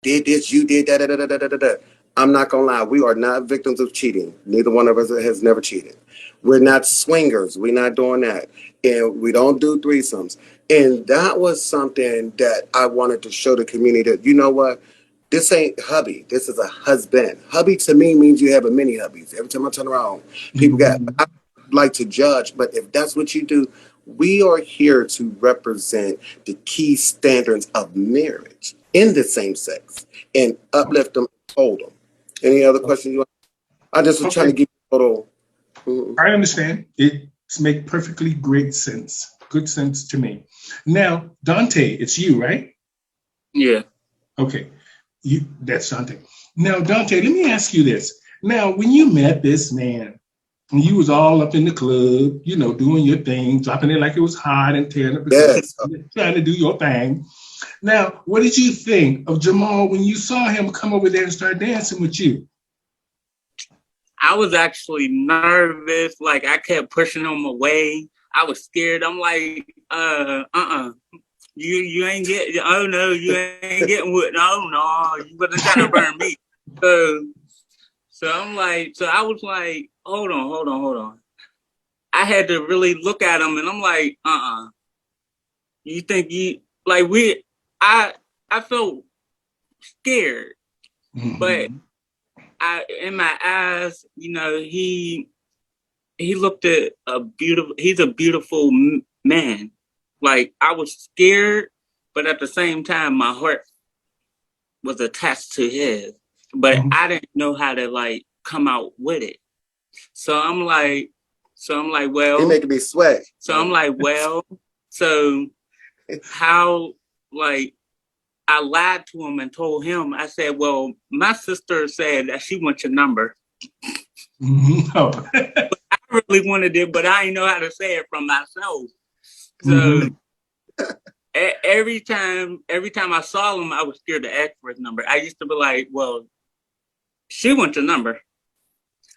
did this, you did that, da, da, da, da, da, da, da. I'm not gonna lie, we are not victims of cheating. Neither one of us has never cheated. We're not swingers. We're not doing that. And we don't do threesomes. And that was something that I wanted to show the community that, you know what? This ain't hubby. This is a husband. Hubby to me means you have a many hubbies. Every time I turn around, people got, Mhm. I like to judge, but if that's what you do, we are here to represent the key standards of marriage in the same sex and uplift them, hold them. Any other questions you want? I just was trying to Okay, give you a little. Mhm. I understand. It makes perfectly great sense. Good sense to me. Now, Dante, it's you, right? Yeah. Okay, that's Dante. Now, Dante, let me ask you this. Now, when you met this man, and you was all up in the club, doing your thing, dropping it like it was hot and tearing up the club, Yes. trying to do your thing. Now, what did you think of Jamal when you saw him come over there and start dancing with you? I was actually nervous. Like I kept pushing him away. I was scared. I'm like, you ain't get. Oh no, you ain't getting with. No, you wasn't trying to burn me. So I'm like, so I was like, hold on. I had to really look at him, and I'm like, You think you like we? I I felt scared, but Mm-hmm. I in my eyes, he looked at a beautiful. He's a beautiful man. Like I was scared, but at the same time, my heart was attached to his. But I didn't know how to like come out with it. So I'm like, He well. making me sweat. So I'm like, well. So how like I lied to him and told him. I said, well, my sister said that she wants your number. Mm-hmm. Oh. I really wanted it, but I didn't know how to say it from myself. So Mm-hmm. every time I saw him, I was scared to ask for his number. I used to be like, well, she wants your number,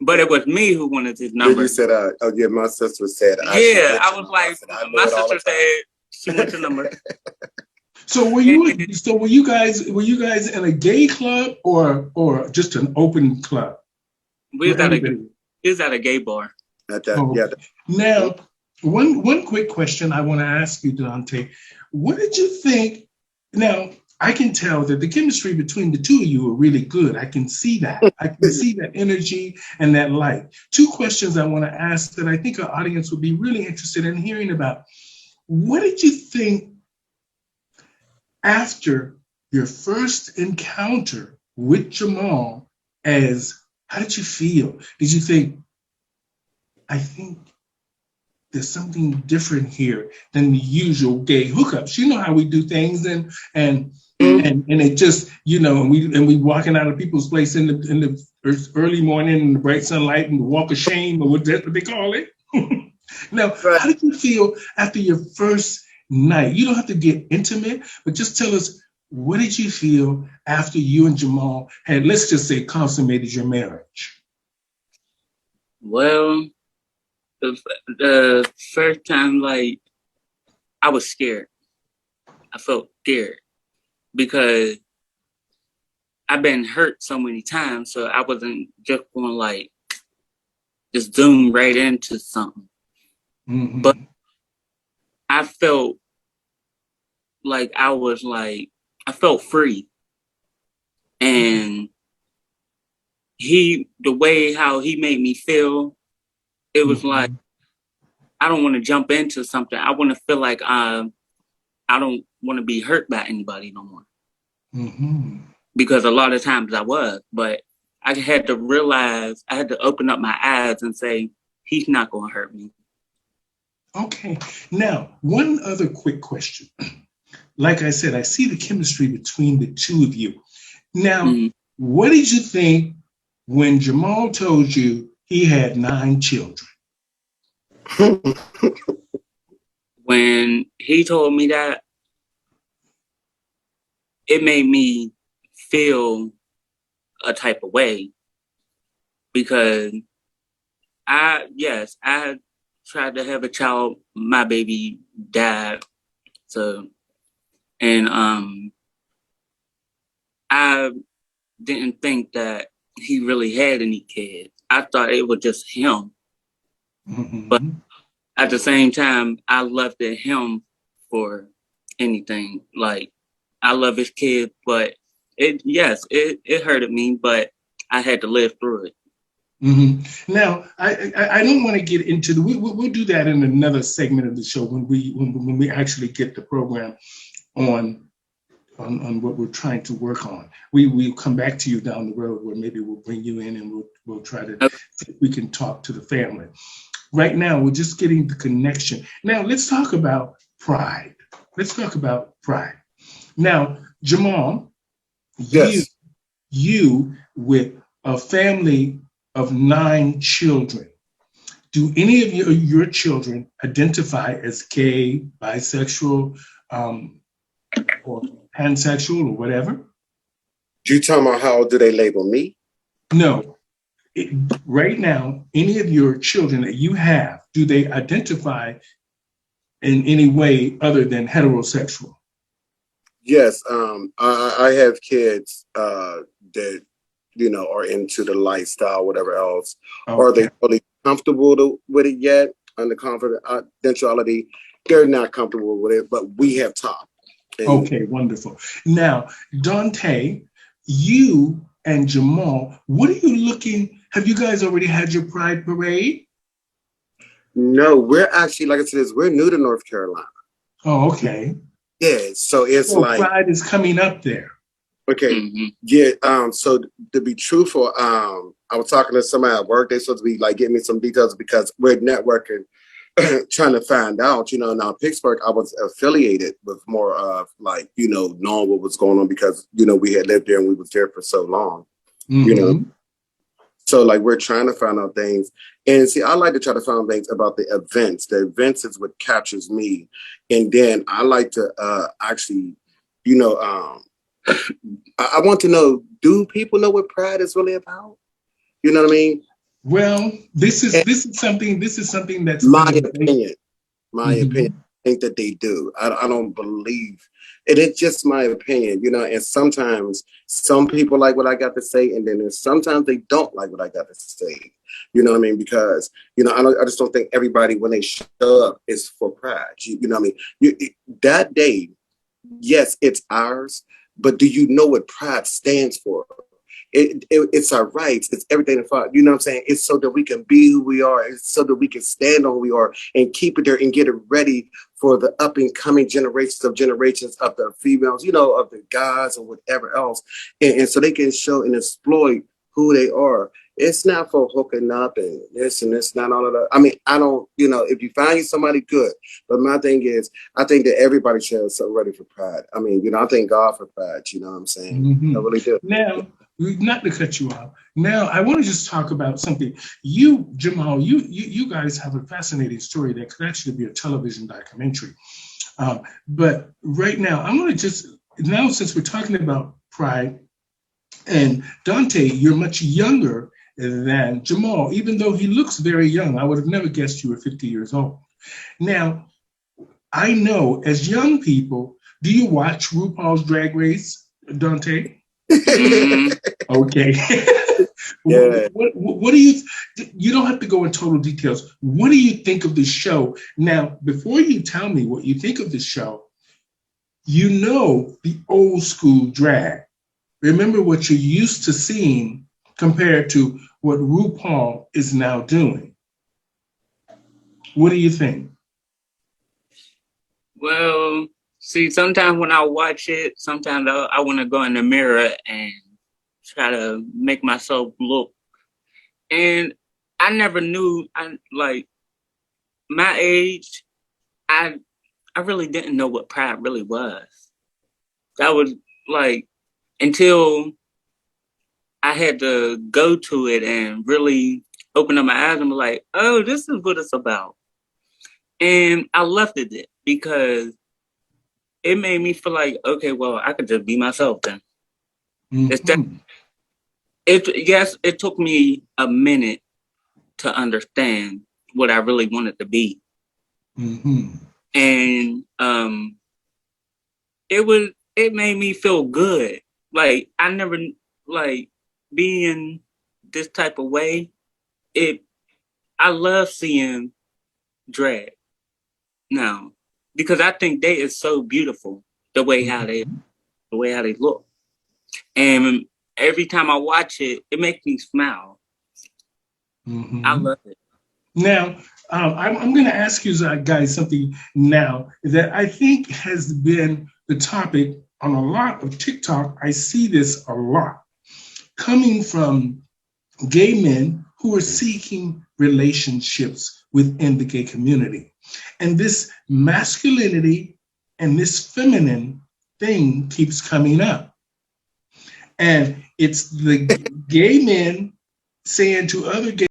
but it was me who wanted his Then you number. said, oh yeah, my sister said I should Yeah, get I your was number. I like, said, I know my it all sister the said she wants your number. time. So And were you guys in a gay club or just an open club we where was at a everybody? we was at a gay bar. At that, Oh, yeah. okay. Now, one quick question I want to ask you, Dante. What did you think? Now, I can tell that the chemistry between the two of you are really good. I can see that. I can see that energy and that light. Two questions I want to ask that I think our audience would be really interested in hearing about. What did you think after your first encounter with Jamal? As how did you feel? Did you think, I think there's something different here than the usual gay hookups? You know how we do things, and it just, and we walking out of people's place in the early morning in the bright sunlight and the walk of shame, or what they call it. Now, Right. how did you feel after your first night? You don't have to get intimate, but just tell us, what did you feel after you and Jamal had, let's just say, consummated your marriage? Well, the first time, like I was scared. I felt scared because I've been hurt so many times, so I wasn't just going to like just zoom right into something. But Mm-hmm. I felt like I felt free, and the way how he made me feel, it was like Mm-hmm. I don't want to jump into something. I want to feel like I don't want to be hurt by anybody no more, Mm-hmm. because a lot of times I was, but I had to realize, I had to open up my eyes and say, he's not going to hurt me. Okay. Now, one other quick question. Like I said, I see the chemistry between the two of you. Now, Mm. what did you think when Jamal told you he had 9 children? When he told me that, it made me feel a type of way, because I tried to have a child. My baby died. So, and I didn't think that he really had any kids. I thought it was just him. But Mm-hmm. at the same time, I loved him for anything. Like, I love his kid, but it hurted me, but I had to live through it. Mm-hmm. Now, I don't want to get into the. We'll do that in another segment of the show when we actually get the program on on what we're trying to work on. We'll come back to you down the road where maybe we'll bring you in and we'll try to see if we can talk to the family. Right now, we're just getting the connection. Now, let's talk about pride. Let's talk about pride. Now, Jamal, you Yes. you with a family of 9 children. Do any of your children identify as gay, bisexual, or pansexual, or whatever? You talking about how do they label me? No. Right now, any of your children that you have, do they identify in any way other than heterosexual? Yes. I have kids that are into the lifestyle, whatever else. Are they Okay. fully comfortable with it yet? Under confidentiality, they're not comfortable with it, but we have talked. And Okay, wonderful. Now, Dante, you and Jamal, what are you looking? Have you guys already had your Pride Parade? no, we're actually, like I said, we're new to North Carolina. Oh, okay. Yeah, so it's So like, Pride is coming up there. okay, Mm-hmm. yeah. So to be truthful, I was talking to somebody at work. They supposed to be like getting me some details because we're networking, trying to find out. Now Pittsburgh, I was affiliated with more of like knowing what was going on because we had lived there and we was there for so long. You know, Mm-hmm. so like we're trying to find out things, and see, I like to try to find things about the events. The events is what captures me, and then I like to actually, you know, I want to know: do people know what Pride is really about? You know what I mean? Well, this is And something that's my being based. opinion, my opinion, Mm-hmm. I think that they do. I don't believe, and it's just my opinion, And sometimes some people like what I got to say, and then sometimes they don't like what I got to say. You know what I mean? Because I just don't think everybody when they show up is for pride. You know what I mean? That day, yes, it's ours, but do you know what pride stands for? It's our rights. It's everything. You know what I'm saying? It's so that we can be who we are. It's so that we can stand on who we are and keep it there and get it ready for the up and coming generations of the females, of the guys or whatever else. And so they can show and exploit who they are. It's not for hooking up and this and this, not all of that. I mean, I don't, if you find you somebody good, but my thing is, I think that everybody should have something ready for pride. I mean, I thank God for pride. You know what I'm saying? I Mm-hmm. really do. Now, not to cut you off. Now, I want to just talk about something. You, Jamal, you guys have a fascinating story that could actually be a television documentary. But right now, I want to just now since we're talking about pride, and Dante, you're much younger than Jamal, even though he looks very young. I would have never guessed you were 50 years old. Now, I know as young people, do you watch RuPaul's Drag Race, Dante? Mm-hmm. Okay. Yeah. What do you don't have to go in total details. What do you think of the show? Now, before you tell me what you think of the show, the old school drag. Remember what you're used to seeing compared to what RuPaul is now doing. What do you think? Well, see, sometimes when I watch it, sometimes I want to go in the mirror and try to make myself look. And I never knew, my age, I I really didn't know what pride really was. That was like until I had to go to it and really open up my eyes and be like, oh, this is what it's about. And I left it because it made me feel like, okay, well, I could just be myself then. It's that Mm-hmm. it took me a minute to understand what I really wanted to be. Mm-hmm. And it made me feel good. like I never like being this type of way. It I love seeing drag now because I think they is so beautiful the way how they look, and every time I watch it, it makes me smile. I Mm-hmm. love it. Now, I'm going to ask you guys something now that I think has been the topic on a lot of TikTok. I see this a lot coming from gay men who are seeking relationships within the gay community. And this masculinity and this feminine thing keeps coming up. And it's the gay men saying to other gay